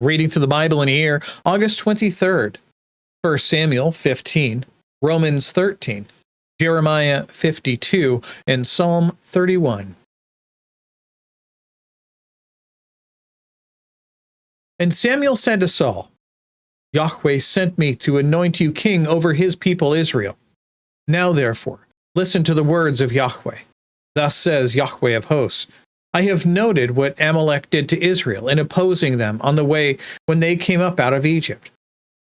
Reading through the Bible in a year, August 23rd, 1 Samuel 15, Romans 13, Jeremiah 52, and Psalm 31. And Samuel said to Saul, Yahweh sent me to anoint you king over his people Israel. Now therefore, listen to the words of Yahweh. Thus says Yahweh of hosts, I have noted what Amalek did to Israel in opposing them on the way when they came up out of Egypt.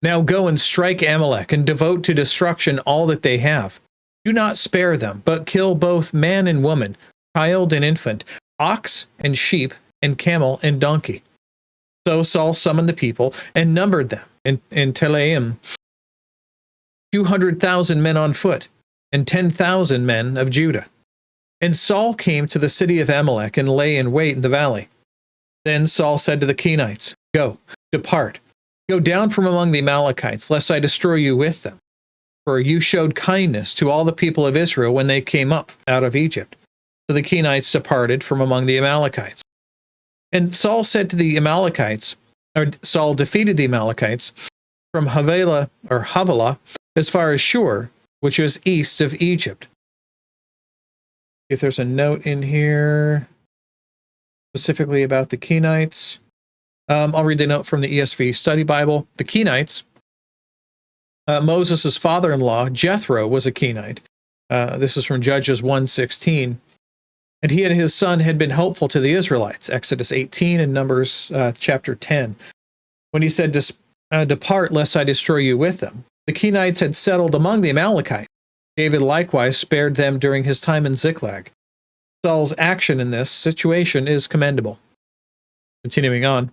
Now go and strike Amalek and devote to destruction all that they have. Do not spare them, but kill both man and woman, child and infant, ox and sheep, and camel and donkey. So Saul summoned the people and numbered them in Telaim, 200,000 men on foot, and 10,000 men of Judah. And Saul came to the city of Amalek and lay in wait in the valley. Then Saul said to the Kenites, Go, depart, go down from among the Amalekites, lest I destroy you with them. For you showed kindness to all the people of Israel when they came up out of Egypt. So the Kenites departed from among the Amalekites. And Saul said to the Amalekites, or Saul defeated the Amalekites from Havilah as far as Shur, which was east of Egypt. If there's a note in here specifically about the Kenites, I'll read the note from the ESV Study Bible. The Kenites, Moses' father-in-law, Jethro, was a Kenite. This is from Judges 1:16. And he and his son had been helpful to the Israelites, Exodus 18 and Numbers chapter 10. When he said, Depart, lest I destroy you with them. The Kenites had settled among the Amalekites. David likewise spared them during his time in Ziklag. Saul's action in this situation is commendable. Continuing on.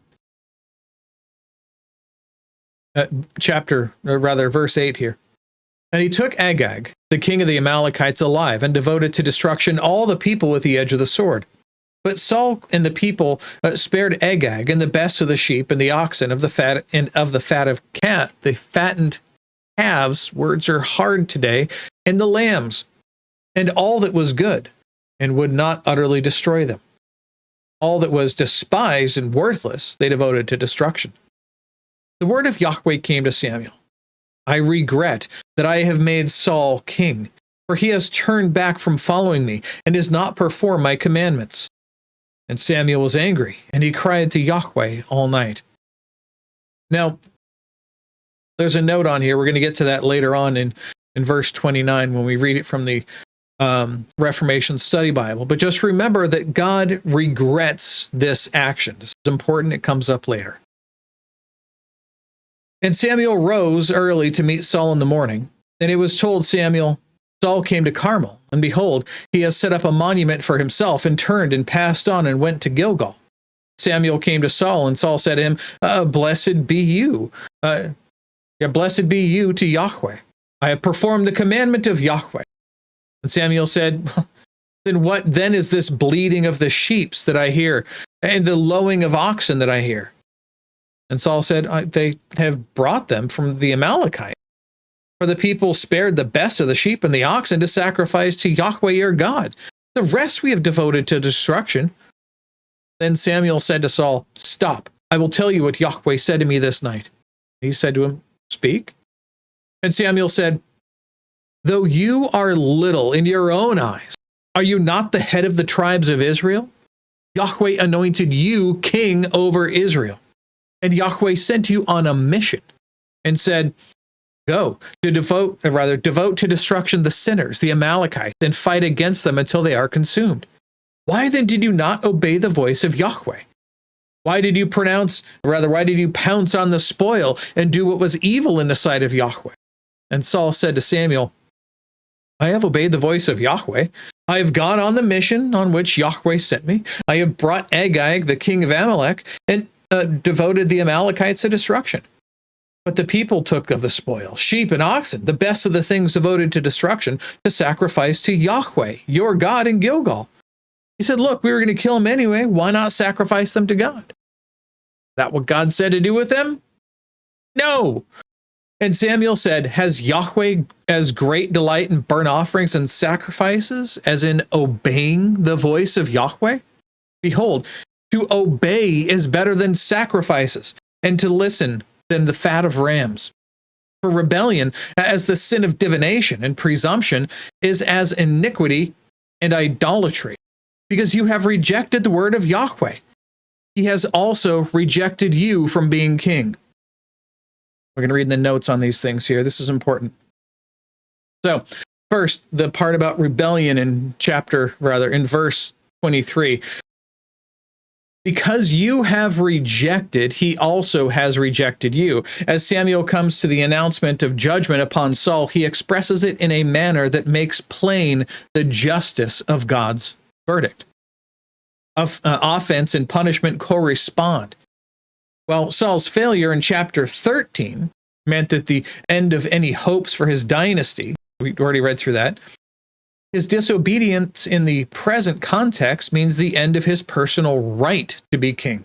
Verse 8 here. And he took Agag, the king of the Amalekites, alive, and devoted to destruction all the people with the edge of the sword. But Saul and the people spared Agag and the best of the sheep and the oxen of the fat the fattened calves. Words are hard today, and the lambs, and all that was good, and would not utterly destroy them. All that was despised and worthless they devoted to destruction. The word of Yahweh came to Samuel. I regret that I have made Saul king, for he has turned back from following me and has not performed my commandments. And Samuel was angry, and he cried to Yahweh all night. Now, there's a note on here. We're going to get to that later on in verse 29 when we read it from the Reformation Study Bible. But just remember that God regrets this action. This is important. It comes up later. And Samuel rose early to meet Saul in the morning. And it was told Samuel, Saul came to Carmel, and behold, he has set up a monument for himself, and turned and passed on and went to Gilgal. Samuel came to Saul, and Saul said to him, Blessed be you. Blessed be you to Yahweh. I have performed the commandment of Yahweh. And Samuel said, Then what then is this bleating of the sheep that I hear, and the lowing of oxen that I hear? And Saul said, They have brought them from the Amalekites. For the people spared the best of the sheep and the oxen to sacrifice to Yahweh your God. The rest we have devoted to destruction. Then Samuel said to Saul, Stop, I will tell you what Yahweh said to me this night. He said to him, Speak. And Samuel said, Though you are little in your own eyes, are you not the head of the tribes of Israel? Yahweh anointed you king over Israel. And Yahweh sent you on a mission and said, Go to devote to destruction the sinners, the Amalekites, and fight against them until they are consumed. Why then did you not obey the voice of Yahweh? Why did you pounce on the spoil and do what was evil in the sight of Yahweh? And Saul said to Samuel, I have obeyed the voice of Yahweh. I have gone on the mission on which Yahweh sent me. I have brought Agag, the king of Amalek, and devoted the Amalekites to destruction. But the people took of the spoil, sheep and oxen, the best of the things devoted to destruction, to sacrifice to Yahweh, your God, in Gilgal. He said, Look, we were going to kill them anyway. Why not sacrifice them to God? Is that what God said to do with them? No. And Samuel said, Has Yahweh as great delight in burnt offerings and sacrifices as in obeying the voice of Yahweh? Behold, to obey is better than sacrifices, and to listen than the fat of rams. For rebellion, as the sin of divination, and presumption is as iniquity and idolatry, because you have rejected the word of Yahweh. He has also rejected you from being king. We're going to read the notes on these things here. This is important. So, first, the part about rebellion in verse 23. Because you have rejected, he also has rejected you. As Samuel comes to the announcement of judgment upon Saul, he expresses it in a manner that makes plain the justice of God's verdict. Offense and punishment correspond. Well, Saul's failure in chapter 13 meant that the end of any hopes for his dynasty, we already read through that. His disobedience in the present context means the end of his personal right to be king.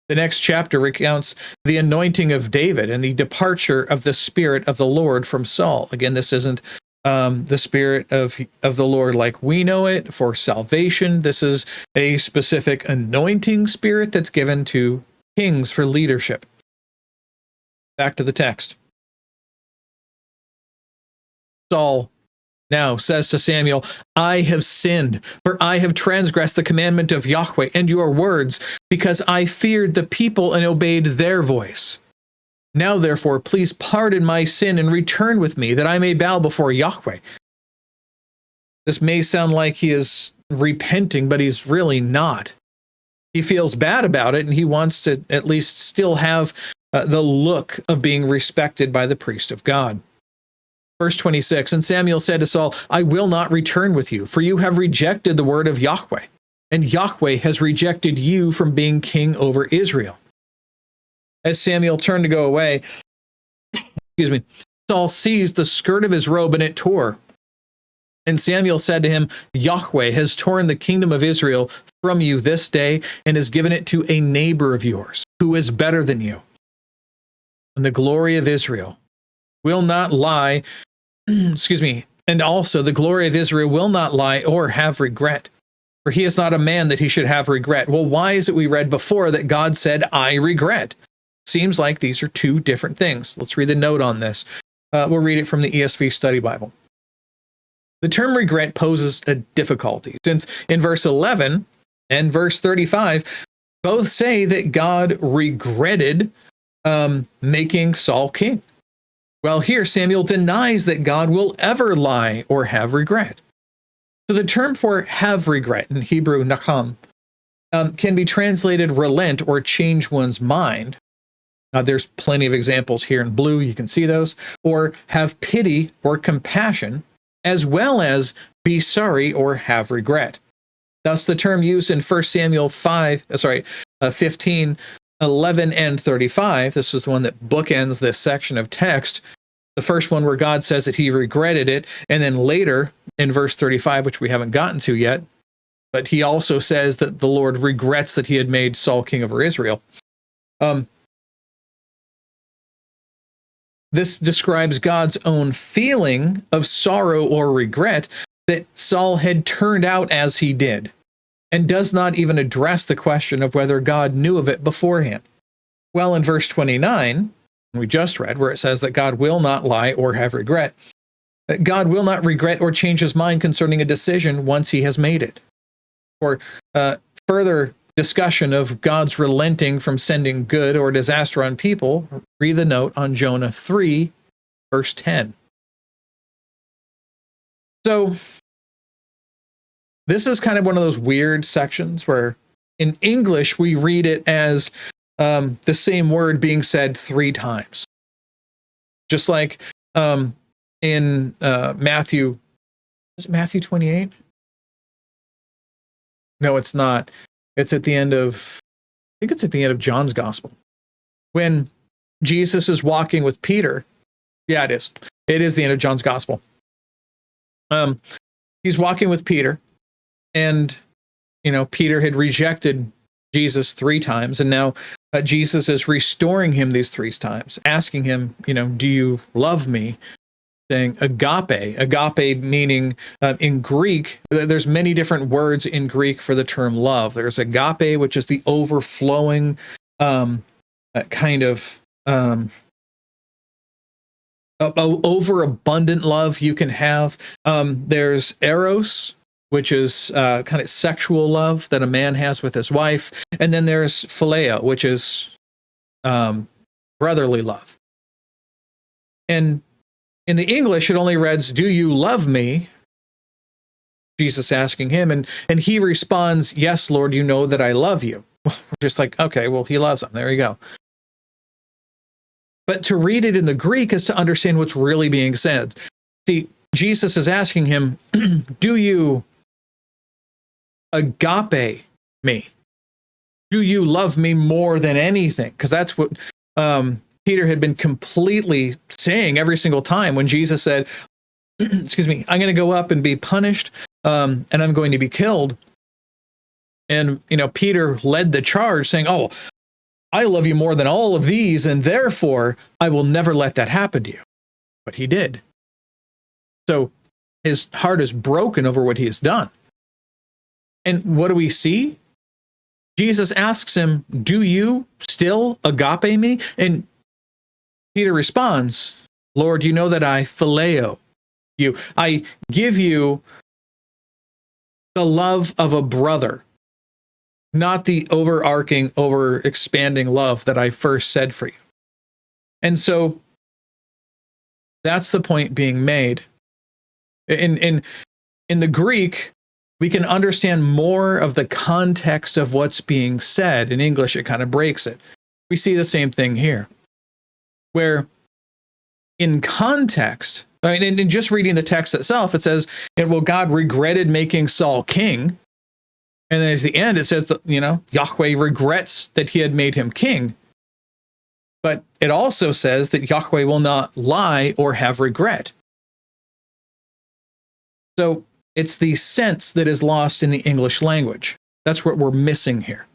The next chapter recounts the anointing of David and the departure of the Spirit of the Lord from Saul. Again, this isn't the Spirit of the Lord like we know it for salvation. This is a specific anointing spirit that's given to kings for leadership. Back to the text. Saul now says to Samuel, I have sinned, for I have transgressed the commandment of Yahweh and your words, because I feared the people and obeyed their voice. Now, therefore, please pardon my sin and return with me, that I may bow before Yahweh. This may sound like he is repenting, but he's really not. He feels bad about it, and he wants to at least still have the look of being respected by the priest of God. Verse 26, and Samuel said to Saul, I will not return with you, for you have rejected the word of Yahweh, and Yahweh has rejected you from being king over Israel. As Samuel turned to go away, Saul seized the skirt of his robe, and it tore. And Samuel said to him, Yahweh has torn the kingdom of Israel from you this day, and has given it to a neighbor of yours, who is better than you. And the glory of Israel will not lie, and also the glory of Israel will not lie or have regret. For he is not a man that he should have regret. Well, why is it we read before that God said, I regret? Seems like these are two different things. Let's read the note on this. We'll read it from the ESV Study Bible. The term regret poses a difficulty, since in verse 11 and verse 35, both say that God regretted making Saul king. Well, here Samuel denies that God will ever lie or have regret. So the term for have regret in Hebrew, nakam, can be translated relent or change one's mind. There's plenty of examples here in blue. You can see those. Or have pity or compassion, as well as be sorry or have regret. Thus, the term used in 1 Samuel 15, 11, and 35, this is the one that bookends this section of text. The first one where God says that he regretted it, and then later in verse 35, which we haven't gotten to yet, but he also says that the Lord regrets that he had made Saul king over Israel. This describes God's own feeling of sorrow or regret that Saul had turned out as he did, and does not even address the question of whether God knew of it beforehand. Well, in verse 29, we just read, where it says that God will not lie or have regret, that God will not regret or change his mind concerning a decision once he has made it. For further discussion of God's relenting from sending good or disaster on people, read the note on Jonah 3, verse 10. So, this is kind of one of those weird sections where in English we read it as the same word being said 3 times. Just like in Matthew, is it Matthew 28? No, it's not. It's at the end of, I think it's at the end of John's Gospel. When Jesus is walking with Peter. Yeah, it is. It is the end of John's Gospel. He's walking with Peter. And, Peter had rejected Jesus 3 times, and now Jesus is restoring him these 3 times, asking him, do you love me? Saying agape meaning in Greek, there's many different words in Greek for the term love. There's agape, which is the overflowing kind of overabundant love you can have. There's eros, which is kind of sexual love that a man has with his wife. And then there's phileo, which is brotherly love. And in the English, it only reads, "Do you love me?" Jesus asking him. And he responds, "Yes, Lord, you know that I love you." We're just like, okay, well, he loves him. There you go. But to read it in the Greek is to understand what's really being said. See, Jesus is asking him, do you agape me? Do you love me more than anything? Because that's what Peter had been completely saying every single time when Jesus said, excuse me, I'm going to go up and be punished, and I'm going to be killed. And, Peter led the charge saying, oh, I love you more than all of these, and therefore I will never let that happen to you. But he did. So his heart is broken over what he has done. And what do we see? Jesus asks him, do you still agape me? And Peter responds, Lord, you know that I phileo you. I give you the love of a brother, not the overarching, over-expanding love that I first said for you. And so that's the point being made. In the Greek, we can understand more of the context of what's being said. In English, it kind of breaks it. We see the same thing here, where in context, in just reading the text itself, it says, and well, God regretted making Saul king. And then at the end, it says that, Yahweh regrets that he had made him king. But it also says that Yahweh will not lie or have regret. So it's the sense that is lost in the English language. That's what we're missing here.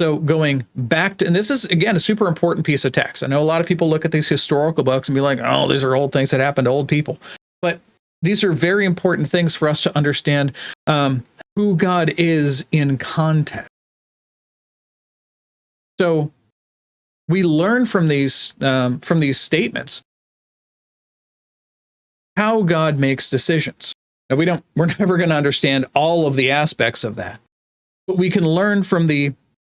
So going back to, and this is, again, a super important piece of text. I know a lot of people look at these historical books and be like, oh, these are old things that happen to old people. But these are very important things for us to understand who God is in context. So we learn from these statements how God makes decisions. Now we're never going to understand all of the aspects of that, but we can learn from the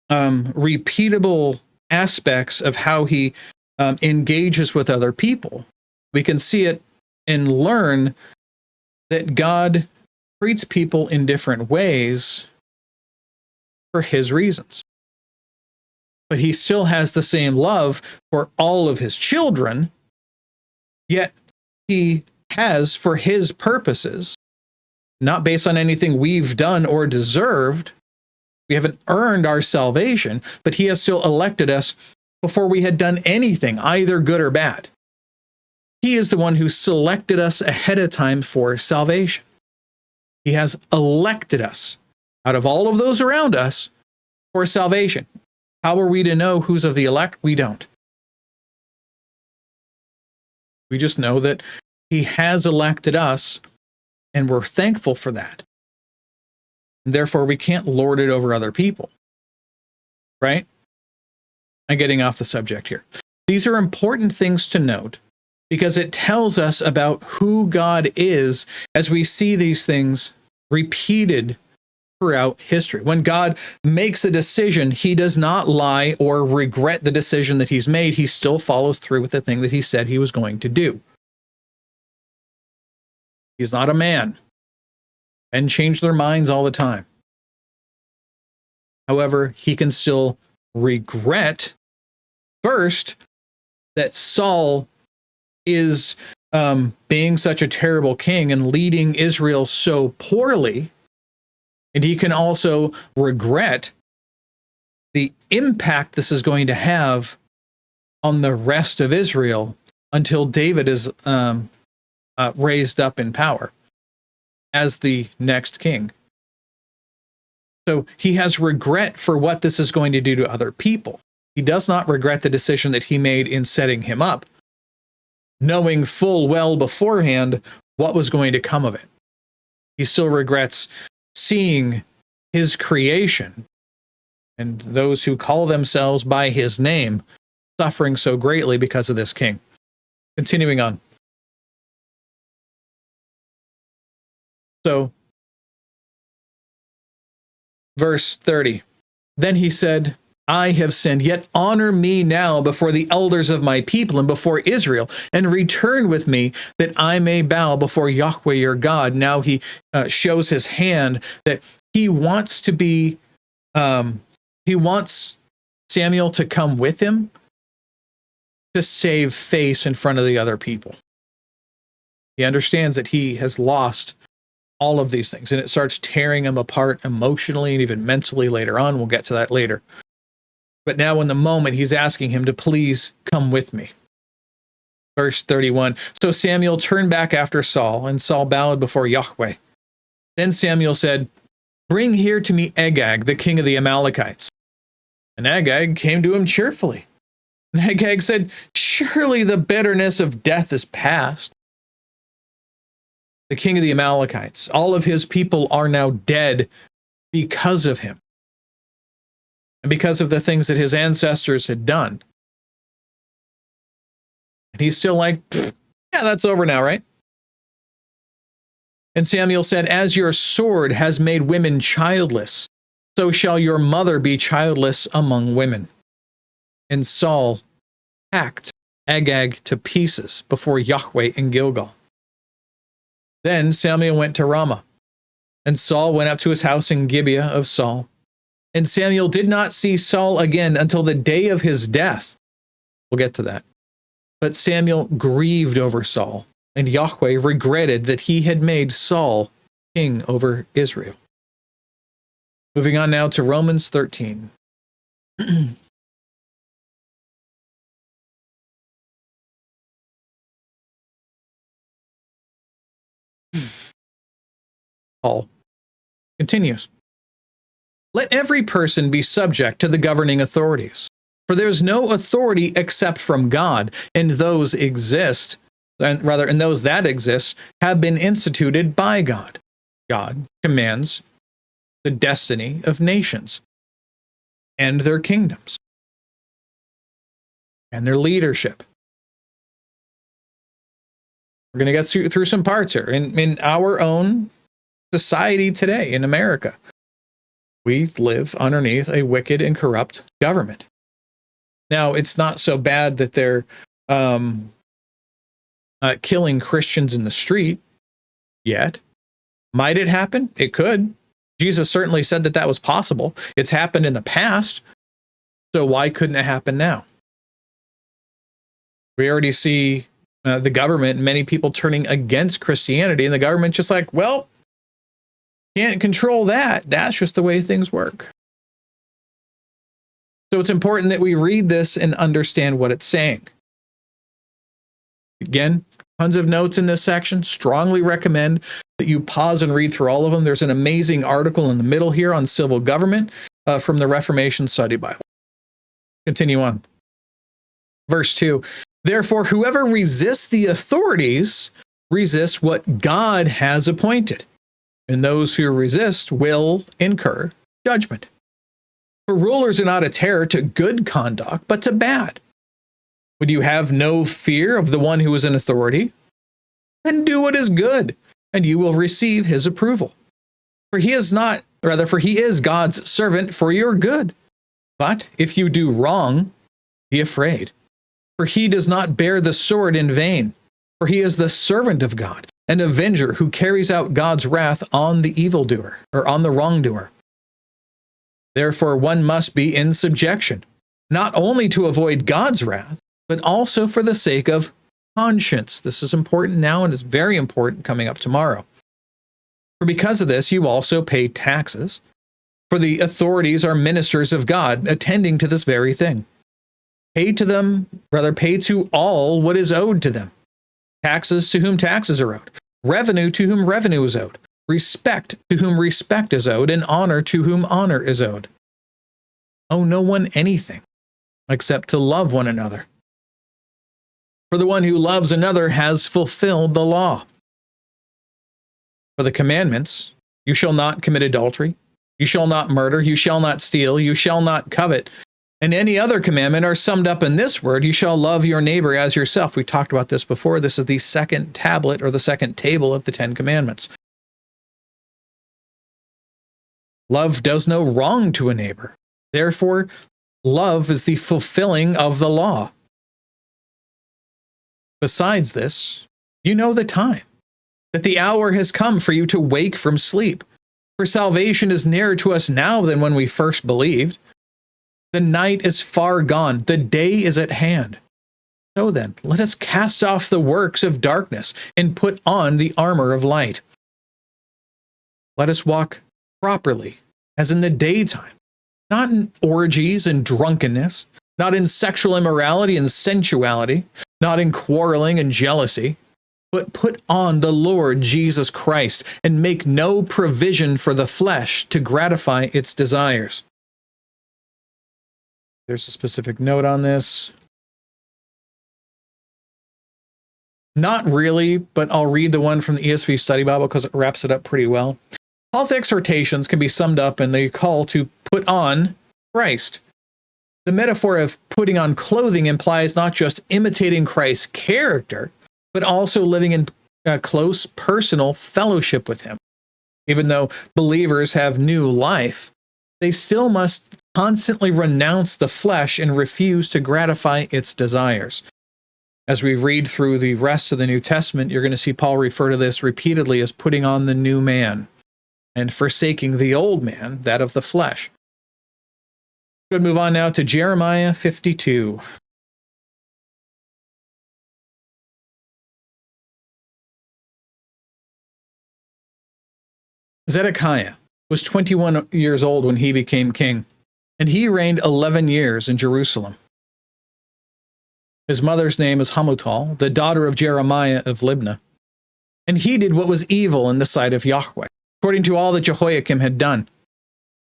repeatable aspects of how he engages with other people. We can see it and learn that God treats people in different ways for his reasons. But he still has the same love for all of his children, yet he has, for his purposes, not based on anything we've done or deserved. We haven't earned our salvation, but he has still elected us before we had done anything, either good or bad. He is the one who selected us ahead of time for salvation. He has elected us out of all of those around us for salvation. How are we to know who's of the elect? We don't. We just know that he has elected us, and we're thankful for that. And therefore, we can't lord it over other people. Right? I'm getting off the subject here. These are important things to note because it tells us about who God is as we see these things repeated throughout history. When God makes a decision, he does not lie or regret the decision that he's made. He still follows through with the thing that he said he was going to do. He's not a man. Men change their minds all the time. However, he can still regret, first, that Saul is being such a terrible king and leading Israel so poorly. And he can also regret the impact this is going to have on the rest of Israel until David is raised up in power as the next king. So he has regret for what this is going to do to other people. He does not regret the decision that he made in setting him up, knowing full well beforehand what was going to come of it. He still regrets seeing his creation and those who call themselves by his name, suffering so greatly because of this king. Continuing on. So, verse 30. Then he said, I have sinned, yet honor me now before the elders of my people and before Israel, and return with me that I may bow before Yahweh your God. Now he shows his hand that he wants to be, he wants Samuel to come with him to save face in front of the other people. He understands that he has lost all of these things, and it starts tearing him apart emotionally and even mentally later on. We'll get to that later. But now in the moment, he's asking him to please come with me. Verse 31. So Samuel turned back after Saul, and Saul bowed before Yahweh. Then Samuel said, bring here to me Agag, the king of the Amalekites. And Agag came to him cheerfully. And Agag said, surely the bitterness of death is past. The king of the Amalekites, all of his people are now dead because of him. And because of the things that his ancestors had done. And he's still like, yeah, that's over now, right? And Samuel said, as your sword has made women childless, so shall your mother be childless among women. And Saul hacked Agag to pieces before Yahweh in Gilgal. Then Samuel went to Ramah, and Saul went up to his house in Gibeah of Saul. And Samuel did not see Saul again until the day of his death. We'll get to that. But Samuel grieved over Saul, and Yahweh regretted that he had made Saul king over Israel. Moving on now to Romans 13. Paul continues. Let every person be subject to the governing authorities, for there is no authority except from God, and those that exist have been instituted by God. God commands the destiny of nations and their kingdoms and their leadership. We're going to get through some parts here. In our own society today in America, we live underneath a wicked and corrupt government. Now, it's not so bad that they're killing Christians in the street yet. Might it happen? It could. Jesus certainly said that that was possible. It's happened in the past. So why couldn't it happen now? We already see the government, many people turning against Christianity, and the government just like, well, can't control that. That's just the way things work. So it's important that we read this and understand what it's saying. Again, tons of notes in this section. Strongly recommend that you pause and read through all of them. There's an amazing article in the middle here on civil government from the Reformation Study Bible. Continue on. Verse 2. Therefore, whoever resists the authorities resists what God has appointed, and those who resist will incur judgment. For rulers are not a terror to good conduct, but to bad. Would you have no fear of the one who is in authority? Then do what is good, and you will receive his approval. For he is God's servant for your good. But if you do wrong, be afraid. For he does not bear the sword in vain, for he is the servant of God, an avenger who carries out God's wrath on the evildoer, or on the wrongdoer. Therefore, one must be in subjection, not only to avoid God's wrath, but also for the sake of conscience. This is important now, and it's very important coming up tomorrow. For because of this, you also pay taxes, for the authorities are ministers of God, attending to this very thing. Pay to all what is owed to them. Taxes to whom taxes are owed. Revenue to whom revenue is owed. Respect to whom respect is owed, and honor to whom honor is owed. Owe no one anything except to love one another. For the one who loves another has fulfilled the law. For the commandments, you shall not commit adultery, You shall not murder, you shall not steal, you shall not covet, and any other commandment are summed up in this word: you shall love your neighbor as yourself. We talked about this before. This is the second tablet or the second table of the Ten Commandments. Love does no wrong to a neighbor. Therefore, love is the fulfilling of the law. Besides this, you know the time, that the hour has come for you to wake from sleep. For salvation is nearer to us now than when we first believed. The night is far gone, the day is at hand. So then, let us cast off the works of darkness and put on the armor of light. Let us walk properly, as in the daytime, not in orgies and drunkenness, not in sexual immorality and sensuality, not in quarreling and jealousy, but put on the Lord Jesus Christ and make no provision for the flesh to gratify its desires. There's a specific note on this. Not really, but I'll read the one from the ESV Study Bible because it wraps it up pretty well. Paul's exhortations can be summed up in the call to put on Christ. The metaphor of putting on clothing implies not just imitating Christ's character, but also living in close personal fellowship with him. Even though believers have new life, they still must constantly renounce the flesh and refuse to gratify its desires. As we read through the rest of the New Testament, you're going to see Paul refer to this repeatedly as putting on the new man and forsaking the old man, that of the flesh. Good, move on now to Jeremiah 52. Zedekiah was 21 years old when he became king, and he reigned 11 years in Jerusalem. His mother's name is Hamutal, the daughter of Jeremiah of Libnah. And he did what was evil in the sight of Yahweh, according to all that Jehoiakim had done.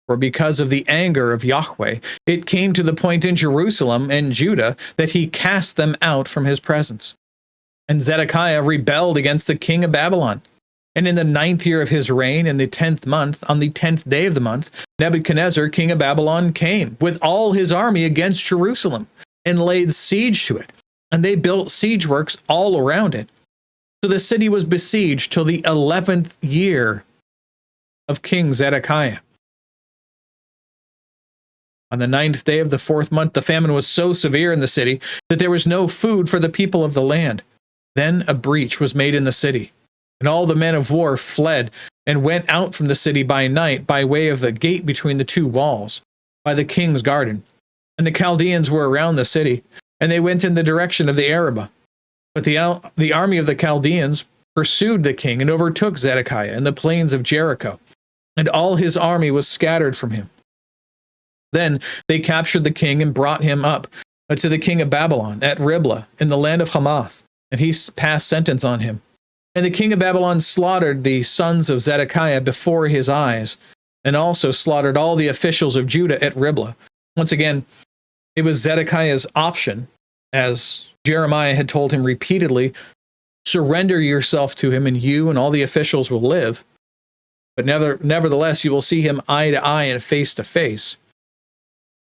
For because of the anger of Yahweh, it came to the point in Jerusalem and Judah that he cast them out from his presence. And Zedekiah rebelled against the king of Babylon. And in the 9th year of his reign, in the 10th month, on the 10th day of the month, Nebuchadnezzar, king of Babylon, came with all his army against Jerusalem and laid siege to it. And they built siege works all around it. So the city was besieged till the 11th year of King Zedekiah. On the 9th day of the 4th month, the famine was so severe in the city that there was no food for the people of the land. Then a breach was made in the city, and all the men of war fled and went out from the city by night by way of the gate between the two walls, by the king's garden. And the Chaldeans were around the city, and they went in the direction of the Arabah. But the army of the Chaldeans pursued the king and overtook Zedekiah in the plains of Jericho, and all his army was scattered from him. Then they captured the king and brought him up to the king of Babylon at Riblah in the land of Hamath, and he passed sentence on him. And the king of Babylon slaughtered the sons of Zedekiah before his eyes, and also slaughtered all the officials of Judah at Riblah. Once again, it was Zedekiah's option, as Jeremiah had told him repeatedly, surrender yourself to him and you and all the officials will live. But nevertheless, you will see him eye to eye and face to face.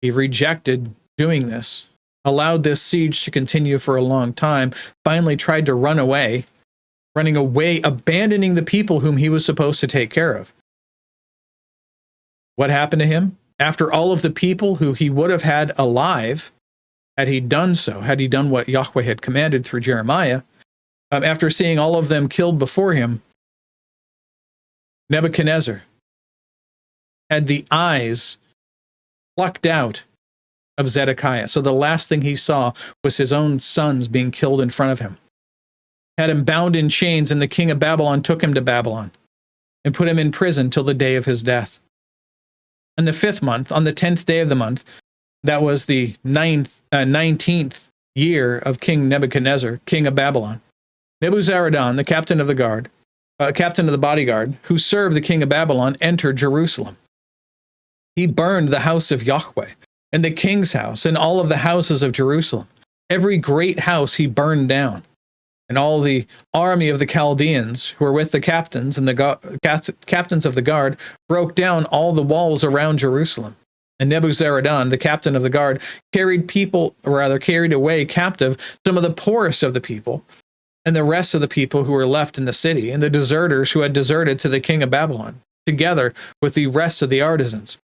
He rejected doing this, allowed this siege to continue for a long time, finally tried to run away, running away, abandoning the people whom he was supposed to take care of. What happened to him? After all of the people who he would have had alive, had he done so, had he done what Yahweh had commanded through Jeremiah, after seeing all of them killed before him, Nebuchadnezzar had the eyes plucked out of Zedekiah. So the last thing he saw was his own sons being killed in front of him. Had him bound in chains, and the king of Babylon took him to Babylon and put him in prison till the day of his death. In the 5th month, on the 10th day of the month, that was the 19th year of King Nebuchadnezzar, king of Babylon, Nebuzaradan, the captain of the bodyguard, who served the king of Babylon, entered Jerusalem. He burned the house of Yahweh, and the king's house, and all of the houses of Jerusalem. Every great house he burned down. And all the army of the Chaldeans who were with the captains and the captains of the guard broke down all the walls around Jerusalem. And Nebuzaradan, the captain of the guard, carried away captive some of the poorest of the people, and the rest of the people who were left in the city, and the deserters who had deserted to the king of Babylon, together with the rest of the artisans.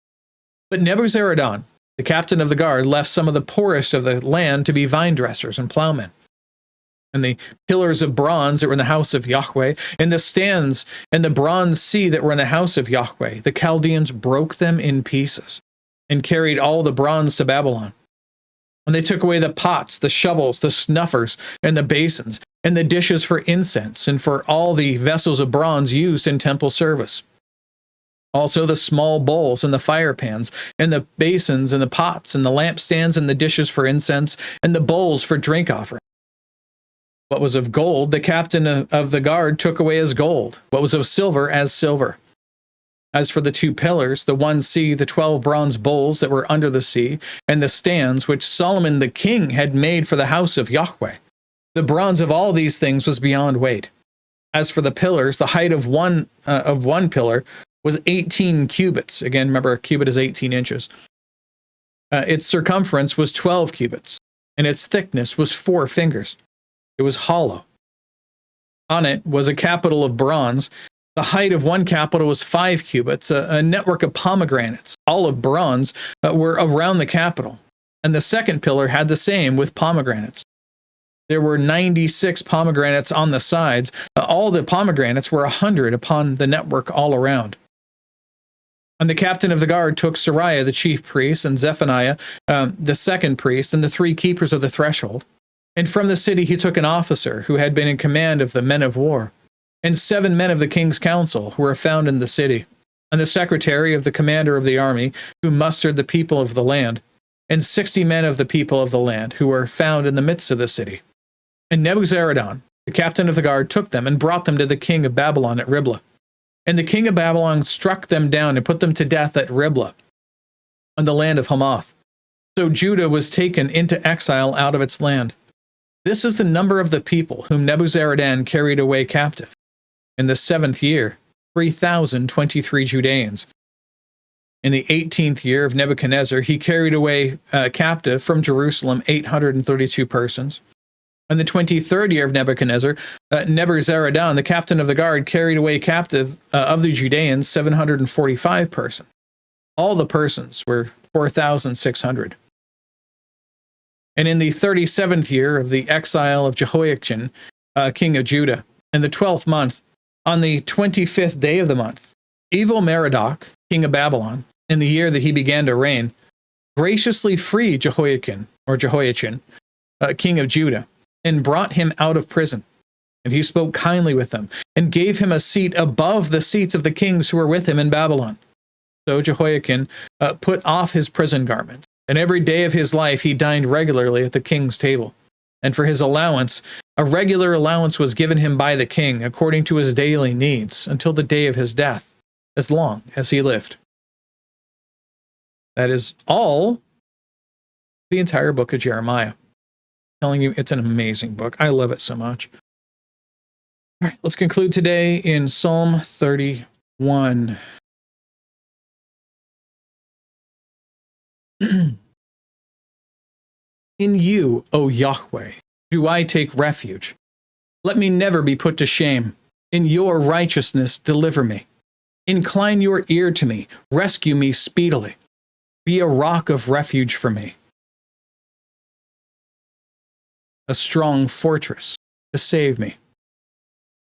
But Nebuzaradan, the captain of the guard, left some of the poorest of the land to be vine dressers and plowmen. And the pillars of bronze that were in the house of Yahweh, and the stands and the bronze sea that were in the house of Yahweh, the Chaldeans broke them in pieces and carried all the bronze to Babylon. And they took away the pots, the shovels, the snuffers, and the basins, and the dishes for incense, and for all the vessels of bronze used in temple service. Also the small bowls and the fire pans, and the basins and the pots, and the lampstands and the dishes for incense, and the bowls for drink offering. What was of gold, the captain of the guard took away as gold. What was of silver, as silver. As for the 2 pillars, the one sea, the 12 bronze bowls that were under the sea, and the stands which Solomon the king had made for the house of Yahweh, the bronze of all these things was beyond weight. As for the pillars, the height of one pillar was 18 cubits. Again, remember, a cubit is 18 inches. Its circumference was 12 cubits, and its thickness was 4 fingers. It was hollow. On it was a capital of bronze. The height of one capital was 5 cubits. A network of pomegranates, all of bronze, were around the capital. And the second pillar had the same, with pomegranates. There were 96 pomegranates on the sides. All the pomegranates were 100 upon the network all around. And the captain of the guard took Sariah, the chief priest, and Zephaniah, the second priest, and the 3 keepers of the threshold. And from the city he took an officer who had been in command of the men of war, and 7 men of the king's council who were found in the city, and the secretary of the commander of the army who mustered the people of the land, and 60 men of the people of the land who were found in the midst of the city. And Nebuzaradan, the captain of the guard, took them and brought them to the king of Babylon at Riblah. And the king of Babylon struck them down and put them to death at Riblah, on the land of Hamath. So Judah was taken into exile out of its land. This is the number of the people whom Nebuzaradan carried away captive. In the 7th year, 3,023 Judeans. In the 18th year of Nebuchadnezzar, he carried away captive from Jerusalem 832 persons. In the 23rd year of Nebuchadnezzar, Nebuzaradan, the captain of the guard, carried away captive of the Judeans 745 persons. All the persons were 4,600. And in the 37th year of the exile of Jehoiachin, king of Judah, in the 12th month, on the 25th day of the month, Evil-Merodach, king of Babylon, in the year that he began to reign, graciously freed Jehoiachin, king of Judah, and brought him out of prison. And he spoke kindly with him, and gave him a seat above the seats of the kings who were with him in Babylon. So Jehoiachin put off his prison garments, and every day of his life he dined regularly at the king's table. And for his allowance, a regular allowance was given him by the king, according to his daily needs, until the day of his death, as long as he lived. That is all the entire book of Jeremiah. I'm telling you, it's an amazing book. I love it so much. All right, let's conclude today in Psalm 31. In you, O Yahweh, do I take refuge. Let me never be put to shame. In your righteousness, deliver me. Incline your ear to me. Rescue me speedily. Be a rock of refuge for me, a strong fortress to save me.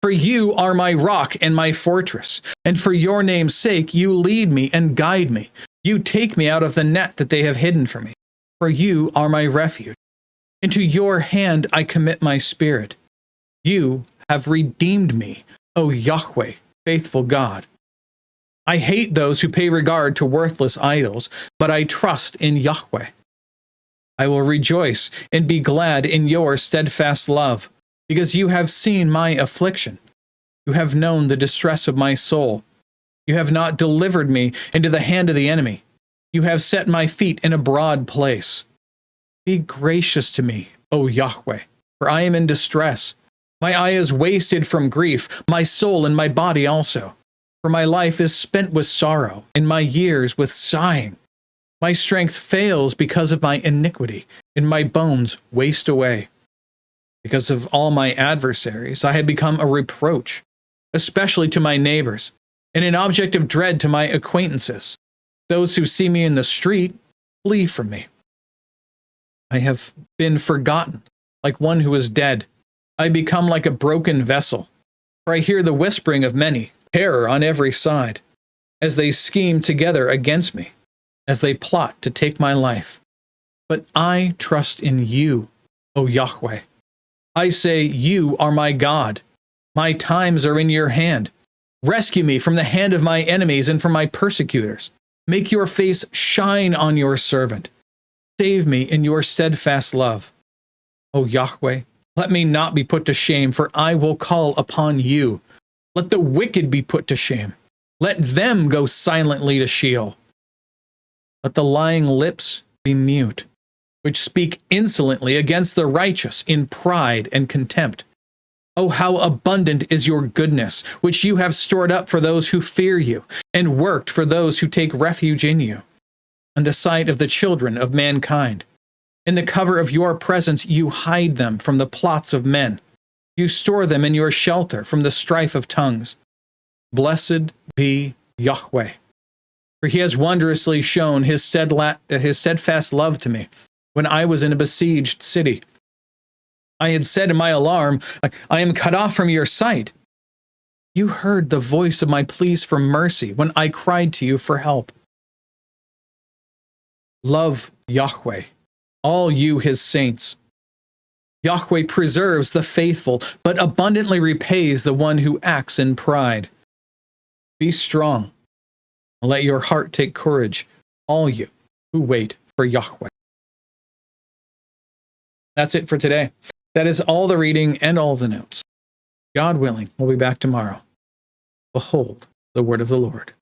For you are my rock and my fortress, and for your name's sake you lead me and guide me. You take me out of the net that they have hidden for me. For you are my refuge. Into your hand I commit my spirit. You have redeemed me, O Yahweh, faithful God. I hate those who pay regard to worthless idols, but I trust in Yahweh. I will rejoice and be glad in your steadfast love, because you have seen my affliction. You have known the distress of my soul. You have not delivered me into the hand of the enemy. You have set my feet in a broad place. Be gracious to me, O Yahweh, for I am in distress. My eye is wasted from grief, my soul and my body also. For my life is spent with sorrow, and my years with sighing. My strength fails because of my iniquity, and my bones waste away. Because of all my adversaries, I have become a reproach, especially to my neighbors, and an object of dread to my acquaintances. Those who see me in the street flee from me. I have been forgotten, like one who is dead. I become like a broken vessel, for I hear the whispering of many, terror on every side, as they scheme together against me, as they plot to take my life. But I trust in you, O Yahweh. I say, you are my God. My times are in your hand. Rescue me from the hand of my enemies and from my persecutors. Make your face shine on your servant. Save me in your steadfast love. O Yahweh, let me not be put to shame, for I will call upon you. Let the wicked be put to shame. Let them go silently to Sheol. Let the lying lips be mute, which speak insolently against the righteous in pride and contempt. Oh, how abundant is your goodness, which you have stored up for those who fear you, and worked for those who take refuge in you, in the sight of the children of mankind. In the cover of your presence you hide them from the plots of men. You store them in your shelter from the strife of tongues. Blessed be Yahweh, for he has wondrously shown his steadfast love to me when I was in a besieged city. I had said in my alarm, I am cut off from your sight. You heard the voice of my pleas for mercy when I cried to you for help. Love Yahweh, all you his saints. Yahweh preserves the faithful, but abundantly repays the one who acts in pride. Be strong, and let your heart take courage, all you who wait for Yahweh. That's it for today. That is all the reading and all the notes. God willing, we'll be back tomorrow. Behold the word of the Lord.